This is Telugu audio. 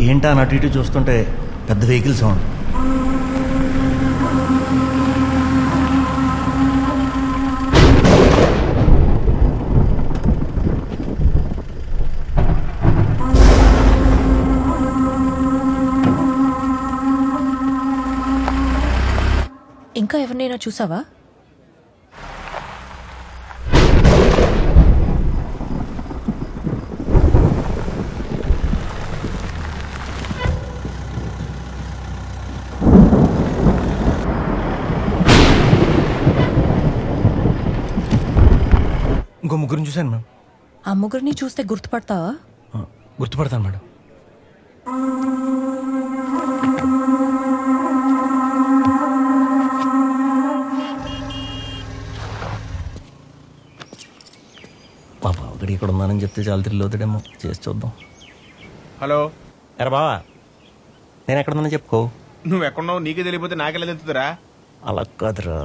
ఏంటా అటు ఇటు చూస్తుంటే పెద్ద వెహికల్ సౌండ్. ఇంకా ఎవరినైనా చూసావా? ఇంకో ముగ్గురిని చూశాను మేడం. ఆ ముగ్గురిని చూస్తే గుర్తుపడతావా? గుర్తుపడతాను మేడం. మా బావగడి ఇక్కడ ఉన్నానని చెప్తే చాలా థ్రిల్ అవుతాడేమో. చేసి చూద్దాం. హలో. ఎరా బావా, నేను ఎక్కడ ఉన్నా చెప్పుకో. నువ్వు ఎక్కడున్నావు నీకే తెలియపోతే నాకెలా తెలుస్తుందిరా? అలా కాదురా.